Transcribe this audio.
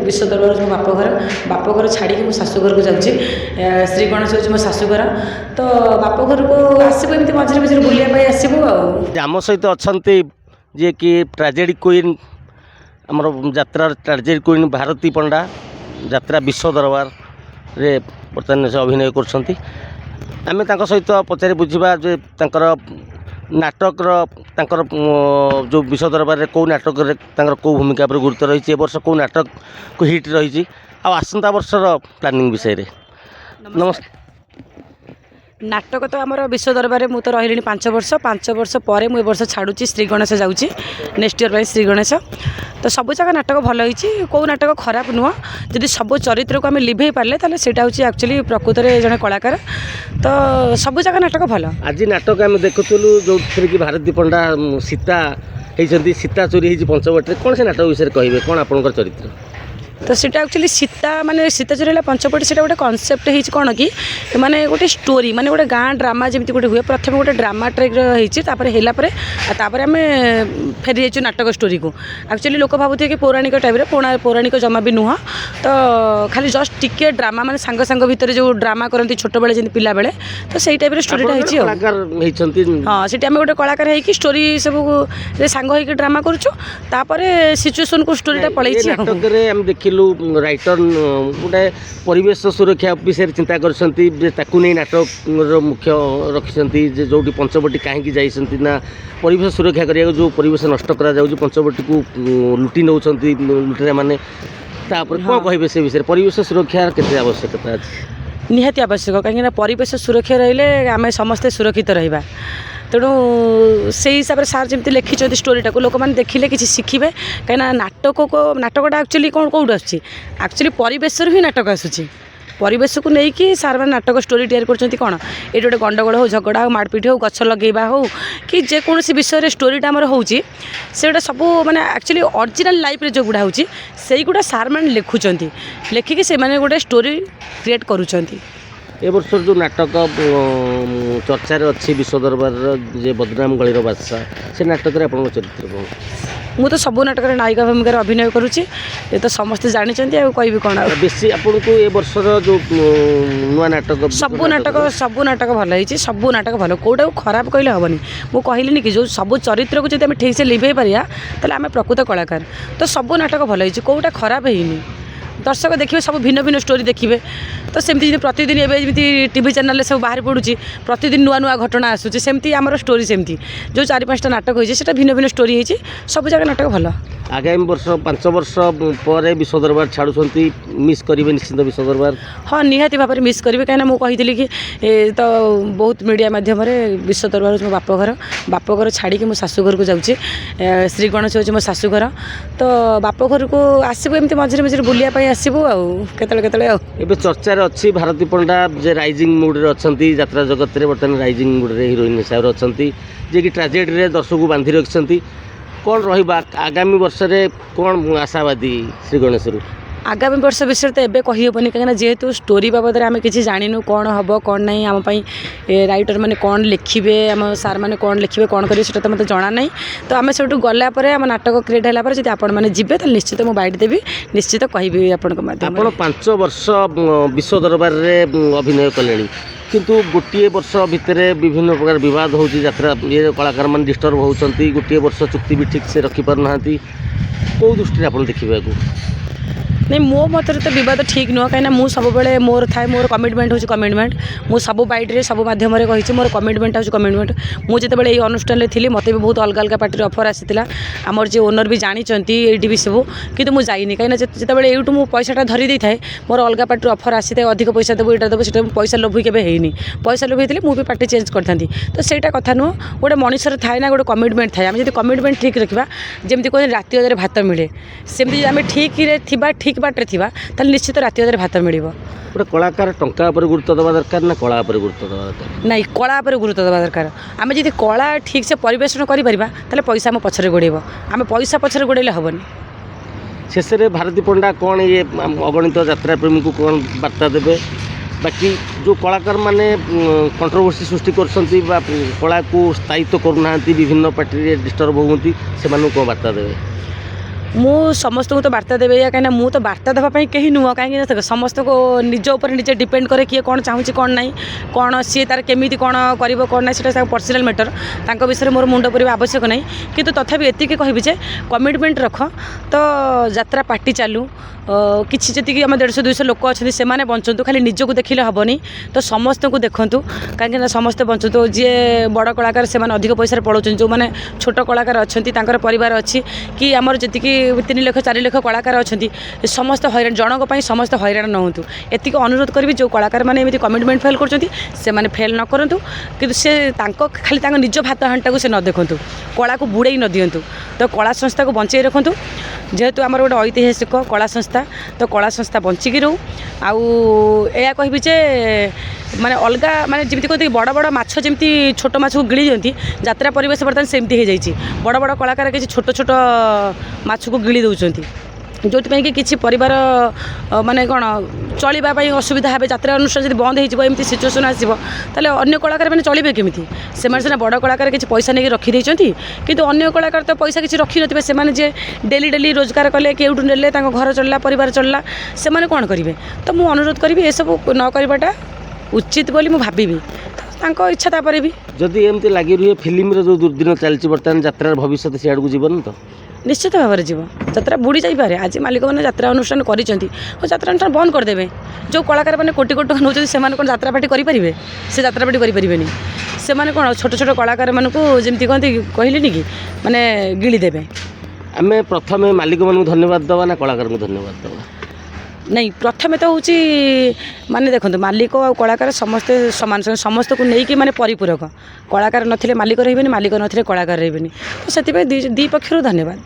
विश्व दरबार मो बापघर छाड़ी मो शाशुघर को जाऊँगी श्री गणेश हूँ मो शाशुघर तो बापघर को आसबू एमती मझे मझे बुलाइए आसबू आम सहित अच्छा जी कि ट्राजेडी क्वीन आमर यात्रा ट्राजेडी क्वीन भारती पंडा यात्रा विश्व दरबार रे बर्तमान से अभिनय कर सहित पचारि बुझा जे नाटकर जो विश्व दरबार कौ नाटक कौ भूमिका पर गुरुत्व रही वर्ष कौ नाटक को हिट रही आसंता वर्षर प्लानिंग विषय नमस्ते नाटक तो आमर विश्व दरबार में तो रही 5 वर्ष पर मुझे वर्ष छाड़ुची श्री गणेश जाऊँगी नेक्स्ट ईयर श्री गणेश तो सब जगह नाटक भल होती कौ नाटक खराब नुह जदि सब चरित्र को आम लिभे पारे तो सेटा हूँ एक्चुअली प्रकृत में जड़े कलाकार तो सब जगह नाटक भल आज नाटक आम देखुलु जो कि भारती पंडा सीता होती सीता चोरी होती पंचवटी कौन से नाटक विषय कहे कौन आप चरित्र तो सीटा एक्चुअली सीता माने सीता चोरी पंचवटी से गोटे कनसेप्ट हो कौन कि माने गोटे स्टोरी माने गोटे गाँ ड्रामा जमी गोटे हुए प्रथम गोटे ड्रामा ट्रेक होतापर आम फेरी जाइए नाटक स्टोरी को एक्चुअली लोक भावुथे कि पौराणिक टाइप पौराणिक जमा भी नुह तो खाली जस्ट टिके ड्रामा माने सांग सांग भितर जो ड्रामा करती छोट बेले जमी पिला बेले तो सही टाइप स्टोरीटा होती हाँ सीटा आम गोटे कलाकार होगी स्टोरी सब सांग होगी ड्रामा करुँ सिचुएसन को स्टोरीटा पलैछि देखिलु राइटर गोटे परिवेश सुरक्षा विषय चिंता कर नाटक मुख्य रखिंट जो पंचवटी कहीं जाइए ना परिवेश सुरक्षा करने जो परिवेश नष्ट करा पंचवटी को लुटि नौ लुटेरा मैंने कौन कहे से विषय परिवेश सुरक्षा के आवश्यकता अच्छी निहाती आवश्यक कहीं परिवेश सुरक्षा रहिले आम समस्ते सुरक्षित रहिबा तेणु से हिसाब से सार जमी लिखिं स्टोरीटा को लोक मैंने देखिले कि शिखे कहीं नाटकटा एक्चुअली कौन कौट आक्चुअली परिवेश ही नाटक आसूँ परिवेश को लेकिन सार मैंने नाटक स्टोरी तैयार कर कौन ये गोटे गंडगोल हो झगड़ा हो मारपिट हो गछ लगेबा हो कि जेकोसी विषय स्टोरीटा आमर होगी सब माने एक्चुअली ओरिजिनल लाइफ रे जो गुड़ा होची सेई गुड़ा सार मैंने लिखुंट लिखिकी से माने गोटे स्टोरी क्रिएट करुँच ए वर्ष जो नाटक चर्चार अच्छी विश्व दरबार जे बदनाम गलीर बादशाह से नाटक आप चरित्र कौन मु तो सब नाटक नायिका भूमिकार अभिनय करुँची ये तो समस्ते जानते कहि कौन बेसी आपन को ए वर्षर जो नुआ नाटक सब नाटक भल होती सब नाटक भल कौटा खराब कहले हेनी मुझे कहली कि जो सब चरित्र को जब ठीक से लिभे पारिया ताले आम प्रकृत कलाकार तो सब नाटक भल होती कौटा खराब है दर्शक देखिए सब भिन्न भिन्न स्टोरी देखिए तो सेमती प्रतिदिन एवं टीवी चैनल सब बाहर पड़ुची प्रतिदिन नुआ नुआ घटना आसूँ सेमती आमर स्टोरी सेमती जो 4-5टा नाटक होती भिन्न भिन्न स्टोरी होती सब जगह नाटक भल आगामी वर्ष 5 वर्ष पर विश्व दरबार छाड़ुंट मिस करेंगे निश्चित विश्व दरबार हाँ निहाती भाव में मिस करेंगे कहीं मुझे कही कि तो बहुत मीडिया मध्यम विश्व दरबार मो बापघर छाड़ी मो शाशुघर को जाऊँगी श्री गणेश हूँ मो शाशुघर तो बापघर को आसबू एमती मझे मझे बुलाइए आसबू आते चर्चार अच्छी भारती पंडा जे राइजिंग मुड रे अच्छी यात्रा जगत में बर्तमान राइजिंग मुड रे हिरोइन हिसाब से अच्छा जे कि ट्राजेडी दर्शक को बांधि रखिंट कौन रहा आगामी वर्ष रे कौन आशावादी श्री गणेश आगामी वर्ष विषय तो एवं कहीहबनी कहीं जेहेतु स्टोरी बाबद आम कि जानू कौन हम कौन नहीं आम राइटर मैंने कौन लिखे आम सार मैंने कौन लिखे कौन करेंगे तो मतलब जना ना तो आम से गलापर आम नाटक क्रिएट है जब आपने जी तो निश्चित मुझे बाइट देवी निश्चित कहि आप 5 वर्ष विश्व दरबार रे अभिनय कले किंतु गोटे वर्ष भितर विभिन्न प्रकार विवाद हो यात्रा ये कलाकार मान डिस्टर्ब होती गोटे वर्ष चुक्ति भी ठीक से रखिपार कौ दृष्टि आप देखा नहीं मो मतरे तो विवाद ठीक नुह कहीं मुझे सब मोर थाए मोर कमिटमेंट हूँ कमिटमेंट मुझे सब बाइट्रे सब मध्यम कही मोर कमिटमेंट हूँ कमिटमेंट मुझे जिते ये अनुष्ठान में थी मत भी बहुत अलग अलग पार्टी ऑफर आसाला आमर जो ओनर भी जानते ये भी सब कि मुझे जाइनी कहीं जिते यूँ मुझे पैसाटा धरी दे थाए मोर अलग पार्टी ऑफर आसी था अधिक पैसा देव यहाँ देव से पैसा लोभी के पैसा लोभी थी मुझे पार्टी चेंज करती तो सहीटा कथा नुह गोटे मनुष्य थाए ना गोटे कमिटमेंट थाए आम जब कमिटमेंट ठीक रखा जमी कहते राति अधर भात मिले सेमती आम ठीक बाटे थिबा ताल निश्चित राति अधर भात मिल गोटे कलाकार टंका पर गुरुत्व देवा दरकार ना कला पर गुरुत्व देवा दरकार नहीं कला पर गुरुत्व देवा दरकार आम जब कला ठीक से परिवेशन कर पैसा आम पछरे गोड़ेब आम पैसा पछरे गोड़े हेनी शेष में भारती पंडा कौन ये अगणित यात्रा प्रेमी को कौन वार्ता देवे बाकी जो कलाकार माने कंट्रोवर्सी सृष्टि कर कला को स्थायित्व करूना विभिन्न पार्टी डिस्टर्ब होती से कौन वार्ता देवे ମୁଁ ସମସ୍ତଙ୍କୁ ତ ବାର୍ତ୍ତା ଦେବେ ଏଇଆ, କାହିଁକିନା ମୁଁ ତ ବାର୍ତ୍ତା ଦେବା ପାଇଁ କେହି ନୁହଁ, କାହିଁକି ନା ସମସ୍ତଙ୍କୁ ନିଜ ଉପରେ ନିଜେ ଡିପେଣ୍ଡ କରେ କିଏ କ'ଣ ଚାହୁଁଛି କ'ଣ ନାହିଁ, କ'ଣ ସିଏ ତାର କେମିତି କ'ଣ କରିବ କ'ଣ ନାହିଁ, ସେଇଟା ତାଙ୍କ ପର୍ସନାଲ୍ ମ୍ୟାଟର୍, ତାଙ୍କ ବିଷୟରେ ମୋର ମୁଣ୍ଡ ପୁରିବା ଆବଶ୍ୟକ ନାହିଁ। କିନ୍ତୁ ତଥାପି ଏତିକି କହିବି ଯେ କମିଟମେଣ୍ଟ ରଖ ତ ଯାତ୍ରା ପାର୍ଟି ଚାଲୁ, କିଛି ଯେତିକି ଆମ 150-200 ଲୋକ ଅଛନ୍ତି ସେମାନେ ବଞ୍ଚନ୍ତୁ, ଖାଲି ନିଜକୁ ଦେଖିଲେ ହେବନି, ତ ସମସ୍ତଙ୍କୁ ଦେଖନ୍ତୁ, କାହିଁକିନା ସମସ୍ତେ ବଞ୍ଚନ୍ତୁ। ଯିଏ ବଡ଼ କଳାକାର ସେମାନେ ଅଧିକ ପଇସାରେ ପଳାଉଛନ୍ତି, ଯେଉଁମାନେ ଛୋଟ କଳାକାର ଅଛନ୍ତି ତାଙ୍କର ପରିବାର ଅଛି, କି ଆମର ଯେତିକି 3 ଲକ୍ଷ 4 ଲକ୍ଷ କଳାକାର ଅଛନ୍ତି ସମସ୍ତେ ହଇରାଣ, ଜଣଙ୍କ ପାଇଁ ସମସ୍ତେ ହଇରାଣ ନ ହୁଅନ୍ତୁ, ଏତିକି ଅନୁରୋଧ କରିବି। ଯେଉଁ କଳାକାରମାନେ ଏମିତି କମିଟମେଣ୍ଟ ଫେଲ୍ କରୁଛନ୍ତି ସେମାନେ ଫେଲ୍ ନ କରନ୍ତୁ, କିନ୍ତୁ ସେ ଖାଲି ତାଙ୍କ ନିଜ ଭାତ ହାଣ୍ଡିଟାକୁ ସେ ନ ଦେଖନ୍ତୁ, କଳାକୁ ବୁଡ଼େଇ ନ ଦିଅନ୍ତୁ, ତ କଳା ସଂସ୍ଥାକୁ ବଞ୍ଚେଇ ରଖନ୍ତୁ। ଯେହେତୁ ଆମର ଗୋଟେ ଐତିହାସିକ କଳା ସଂସ୍ଥା, ତ କଳା ସଂସ୍ଥା ବଞ୍ଚିକି ରହୁ। ଆଉ ଏହା କହିବି ଯେ ମାନେ ଅଲଗା ମାନେ ଯେମିତି କହନ୍ତି ବଡ଼ ବଡ଼ ମାଛ ଯେମିତି ଛୋଟ ମାଛକୁ ଗିଳି ଦିଅନ୍ତି, ଯାତ୍ରା ପରିବେଶ ବର୍ତ୍ତମାନ ସେମିତି ହେଇଯାଇଛି। ବଡ଼ ବଡ଼ କଳାକାର କିଛି ଛୋଟ ଛୋଟ ମାଛକୁ ଗିଳି ଦେଉଛନ୍ତି, ଯେଉଁଥିପାଇଁ କି କିଛି ପରିବାର ମାନେ କ'ଣ ଚଳିବା ପାଇଁ ଅସୁବିଧା ହେବେ। ଯାତ୍ରା ଅନୁଷ୍ଠାନ ଯଦି ବନ୍ଦ ହେଇଯିବ, ଏମିତି ସିଚୁଏସନ୍ ଆସିବ, ତାହେଲେ ଅନ୍ୟ କଳାକାରମାନେ ଚଳିବେ କେମିତି? ସେମାନେ ସିନା ବଡ଼ କଳାକାର କିଛି ପଇସା ନେଇକି ରଖିଦେଇଛନ୍ତି, କିନ୍ତୁ ଅନ୍ୟ କଳାକାର ତ ପଇସା କିଛି ରଖିନଥିବେ। ସେମାନେ ଯେ ଡେଲି ରୋଜଗାର କଲେ, କେଉଁଠୁ ନେଲେ, ତାଙ୍କ ଘର ଚଳିଲା, ପରିବାର ଚଳିଲା, ସେମାନେ କ'ଣ କରିବେ? ତ ମୁଁ ଅନୁରୋଧ କରିବି ଏସବୁ ନ କରିବାଟା ଉଚିତ ବୋଲି ମୁଁ ଭାବିବି, ତାଙ୍କ ଇଚ୍ଛା। ତାପରେ ବି ଯଦି ଏମିତି ଲାଗି ରୁହେ ଫିଲ୍ମର ଯେଉଁ ଦୁର୍ଦିନ ଚାଲିଛି ବର୍ତ୍ତମାନ, ଯାତ୍ରାର ଭବିଷ୍ୟତ ସିଆଡ଼କୁ ଯିବନି ତ? ନିଶ୍ଚିତ ଭାବରେ ଯିବ, ଯାତ୍ରା ବୁଡ଼ି ଯାଇପାରେ। ଆଜି ମାଲିକମାନେ ଯାତ୍ରା ଅନୁଷ୍ଠାନ କରିଛନ୍ତି, ଯାତ୍ରା ଅନୁଷ୍ଠାନ ବନ୍ଦ କରିଦେବେ। ଯେଉଁ କଳାକାରମାନେ କୋଟି କୋଟି ଟଙ୍କା ନେଉଛନ୍ତି ସେମାନେ କ'ଣ ଯାତ୍ରା ପାର୍ଟି କରିପାରିବେ? ସେ ଯାତ୍ରା ପାର୍ଟି କରିପାରିବେନି। ସେମାନେ କ'ଣ ଛୋଟ ଛୋଟ କଳାକାରମାନଙ୍କୁ ଯେମିତି କହନ୍ତି କହିଲେନି କି ମାନେ ଗିଳି ଦେବେ। ଆମେ ପ୍ରଥମେ ମାଲିକମାନଙ୍କୁ ଧନ୍ୟବାଦ ଦେବା ନା କଳାକାରଙ୍କୁ ଧନ୍ୟବାଦ ଦେବା? ନାଇଁ, ପ୍ରଥମେ ତ ହେଉଛି ମାନେ ଦେଖନ୍ତୁ, ମାଲିକ ଆଉ କଳାକାର ସମସ୍ତେ ସମାନ, ସମସ୍ତଙ୍କୁ ନେଇକି ମାନେ ପରିପୂରକ। କଳାକାର ନଥିଲେ ମାଲିକ ରହିବେନି, ମାଲିକ ନଥିଲେ କଳାକାର ରହିବେନି। ତ ସେଥିପାଇଁ ଦୁଇ ପକ୍ଷରୁ ଧନ୍ୟବାଦ।